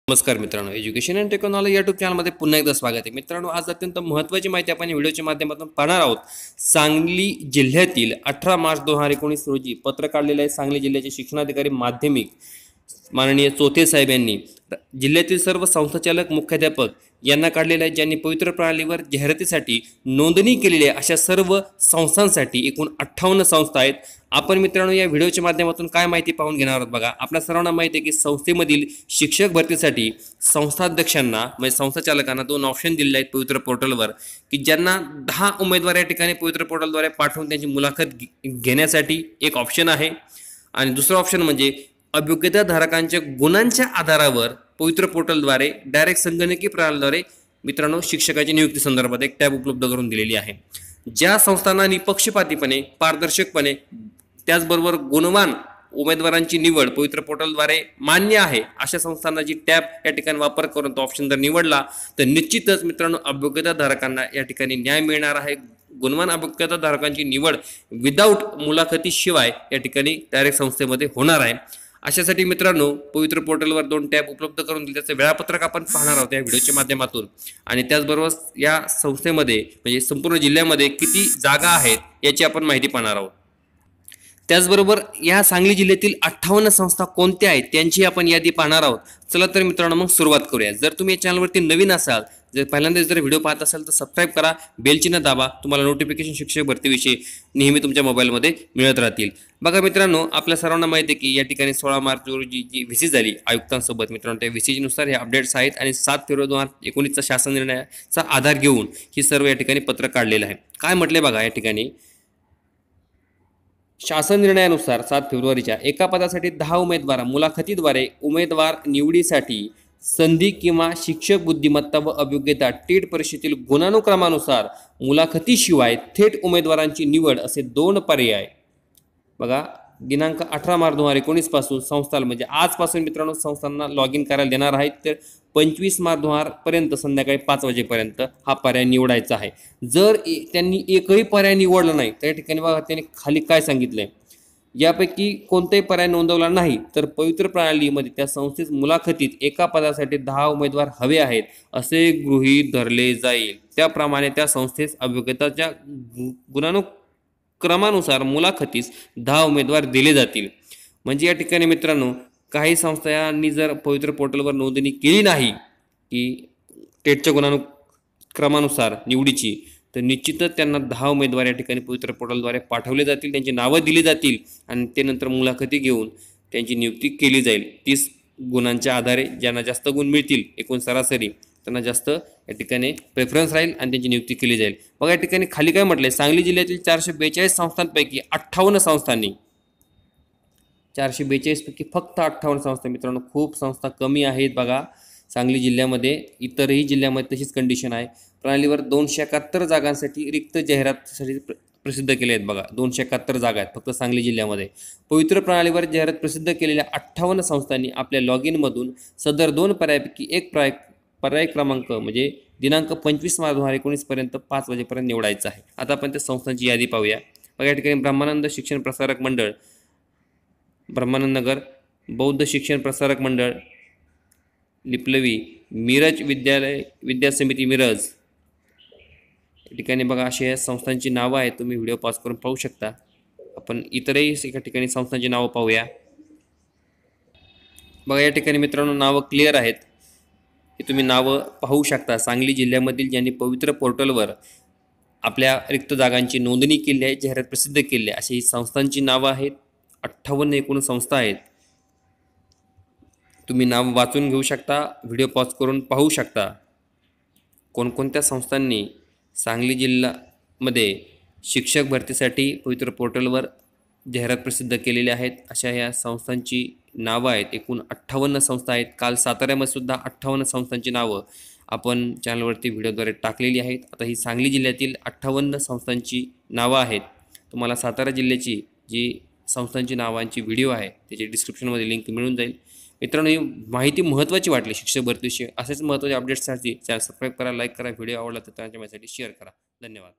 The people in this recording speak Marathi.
नमस्कार मित्रांनो, एज्युकेशन अँड टेक्नॉलॉजी यूट्यूब चॅनलमध्ये पुन्हा एकदा स्वागत आहे. मित्रांनो, आज अत्यंत महत्त्वाची माहिती आपण या व्हिडिओच्या माध्यमातून पाहणार आहोत. सांगली जिल्ह्यातील 18 मार्च 2019 रोजी पत्र काढलेले आहे सांगली जिल्ह्याचे शिक्षणाधिकारी माध्यमिक माननीय चोथे साहेब यांनी जिल्ह्यातील सर्व संस्थाचालक मुख्याध्यापक यांना काढलेले आहे, ज्यांनी पवित्र प्रणालीवर जाहिरातीसाठी नोंदणी केलेली आहे. अशा सर्व संस्थांसाठी एकूण 58 संस्था आहेत. आपण मित्रांनो या व्हिडिओच्या माध्यमातून काय माहिती पाहून घेणार आहोत बघा. आपल्या सर्वांना माहिती आहे की संस्थेमधील शिक्षक भरतीसाठी संस्थाध्यक्षांना म्हणजे संस्थाचालकांना 2 ऑप्शन दिलेले आहेत पवित्र पोर्टलवर, की ज्यांना 10 उमेदवार या ठिकाणी पवित्र पोर्टलद्वारे पाठवून त्यांची मुलाखत घेण्यासाठी एक ऑप्शन आहे. आणि दुसरा ऑप्शन म्हणजे अभियोग्यताधारकांच्या गुणांच्या आधारावर पवित्र पोर्टलद्वारे डायरेक्ट संगणकीय प्रणालीद्वारे मित्रांनो शिक्षकाची नियुक्ती संदर्भात एक टॅब उपलब्ध करून दिलेली आहे. ज्या संस्थांना निपक्षपातीपणे पारदर्शकपणे त्याचबरोबर गुणवान उमेदवारांची निवड पवित्र पोर्टलद्वारे मान्य आहे अशा संस्थांना जी टॅब या ठिकाणी वापर करून तो ऑप्शन जर निवडला तर निश्चितच मित्रांनो अभियोग्यताधारकांना या ठिकाणी न्याय मिळणार आहे. गुणवान अभियोग्यताधारकांची निवड विदाऊट मुलाखतीशिवाय या ठिकाणी डायरेक्ट संस्थेमध्ये होणार आहे. अशासाठी मित्रांनो पवित्र पोर्टलवर 2 टॅब उपलब्ध करून दिले. त्याचं वेळापत्रक आपण पाहणार आहोत या व्हिडिओच्या माध्यमातून. आणि त्याचबरोबर या संस्थेमध्ये म्हणजे संपूर्ण जिल्ह्यामध्ये किती जागा आहेत याची आपण माहिती पाहणार आहोत. त्याचबरोबर या सांगली जिल्ह्यातील 58 संस्था कोणत्या आहेत त्यांची आपण यादी पाहणार आहोत. चला तर मित्रांनो मग सुरुवात करूया. जर तुम्ही या चॅनलवरती नवीन असाल, जर पहिल्यांदाच जर व्हिडिओ पाहत असाल तर सबस्क्राईब करा, बेल चिन्ह दाबा, तुम्हाला नोटिफिकेशन शिक्षक भरतीविषयी नेहमी तुमच्या मोबाईलमध्ये मिळत राहतील. बघा मित्रांनो, आपल्या सर्वांना माहिती आहे की या ठिकाणी 16 मार्च रोजी जी व्हीसी झाली आयुक्तांसोबत मित्रांनो, त्या व्हीसीनुसार हे अपडेट्स आहेत. आणि 7 फेब्रुवारी 2019चा शासन निर्णयाचा आधार घेऊन ही सर्व या ठिकाणी पत्र काढलेलं आहे. काय म्हटले बघा या ठिकाणी, शासन निर्णयानुसार 7 फेब्रुवारीच्या एका पदासाठी 10 उमेदवार मुलाखतीद्वारे उमेदवार निवडीसाठी संधी किंवा शिक्षक बुद्धिमत्ता व अभियोग्यता टेट परीक्षेतील गुणानुक्रमानुसार मुलाखतीशिवाय थेट उमेदवारांची निवड असे 2 पर्याय बघा. दिनांक 18 मार्च 2019 पासून संस्थाला म्हणजे आजपासून मित्रांनो संस्थांना लॉग इन करायला देणार आहेत. तर 25 मार्च 2000 पर्यंत संध्याकाळी 5 वाजेपर्यंत हा पर्याय निवडायचा आहे. जर त्यांनी एकही पर्याय निवडला नाही तर या ठिकाणी बघा त्यांनी खाली काय सांगितलंय, यापैकी कोणताही पर्याय नोंदवला नाही तर पवित्र प्रणालीमध्ये त्या संस्थेत मुलाखतीत एका पदासाठी 10 उमेदवार हवे आहेत असे गृहीत धरले जाईल. त्याप्रमाणे त्या संस्थेस अभियोग्यताच्या गुणानुक्रमानुसार मुलाखतीस 10 उमेदवार दिले जातील. म्हणजे या ठिकाणी मित्रांनो काही संस्थांनी जर पवित्र पोर्टलवर नोंदणी केली नाही की टेटच्या गुणानुक्रमानुसार निवडीची, तर निश्चितच त्यांना 10 उमेदवार या ठिकाणी पवित्र पोर्टलद्वारे पाठवले जातील, त्यांची नावं दिली जातील आणि ते नंतर मुलाखती घेऊन त्यांची नियुक्ती केली जाईल. 30 गुणांच्या आधारे ज्यांना जास्त गुण मिळतील एकूण सरासरी त्यांना जास्त या ठिकाणी प्रेफरन्स राहील आणि त्यांची नियुक्ती केली जाईल. बघा या ठिकाणी खाली काय म्हटलंय, सांगली जिल्ह्यातील 442 संस्थांपैकी 58 संस्थांनी 442 पैकी फक्त 58 संस्था मित्रांनो, खूप संस्था कमी आहेत बघा सांगली जिल्ह्यामध्ये. इतरही जिल्ह्यामध्ये तशीच कंडिशन आहे. प्रणालीवर 271 जागांसाठी रिक्त जाहिरातीसाठी प्रसिद्ध केले आहेत बघा. 271 जागा आहेत फक्त सांगली जिल्ह्यामध्ये. पवित्र प्रणालीवर जाहिरात प्रसिद्ध केलेल्या 58 संस्थांनी आपल्या लॉग इनमधून सदर 2 पर्यायापैकी एक पर्याय क्रमांक म्हणजे दिनांक 25 मार्च 2019 पर्यंत 5 वाजेपर्यंत निवडायचा आहे. आता आपण त्या संस्थांची यादी पाहूया. बघा या ठिकाणी ब्रह्मानंद शिक्षण प्रसारक मंडळ ब्रह्मानंद नगर, बौद्ध शिक्षण प्रसारक मंडळ लिपलवी, मिरज विद्या समिती मिरज, या ठिकाणी बघा अशी या संस्थांची नावं आहेत. तुम्ही व्हिडिओ पॉज करून पाहू शकता. आपण इतरही एका ठिकाणी संस्थांची नावं पाहूया. बघा या ठिकाणी मित्रांनो नावं क्लिअर आहेत, हे तुम्ही नावं पाहू शकता. सांगली जिल्ह्यामधील ज्यांनी पवित्र पोर्टलवर आपल्या रिक्त जागांची नोंदणी केली आहे, जाहिरात प्रसिद्ध केली आहे, अशी ही संस्थांची नावं आहेत. 58 एकूण संस्था आहेत. तुम्ही नाव वाचून घेऊ शकता, व्हिडिओ पॉज करून पाहू शकता कोणकोणत्या संस्थांनी सांगली जिल्ह्यामध्ये शिक्षक भरतीसाठी पवित्र पोर्टलवर जाहिरात प्रसिद्ध केलेल्या आहेत. अशा ह्या संस्थांची नावं आहेत. एकूण 58 संस्था आहेत. काल साताऱ्यामध्ये सुद्धा 58 संस्थांची नावं आपण चॅनलवरती व्हिडिओद्वारे टाकलेली आहेत. आता ही सांगली जिल्ह्यातील 58 संस्थांची नावं आहेत. तुम्हाला सातारा जिल्ह्याची जी संस्थांची नावांची व्हिडिओ आहे त्याची डिस्क्रिप्शनमध्ये लिंक मिळून जाईल. मित्रांनो ही माहिती महत्त्वाची वाटली शिक्षक भरतीविषयी. असेच महत्त्वाचे अपडेट्ससाठी चॅनल सबस्क्राईब करा, लाईक करा, व्हिडिओ आवडला तर त्यांच्या माझ्यासाठी शेअर करा. धन्यवाद.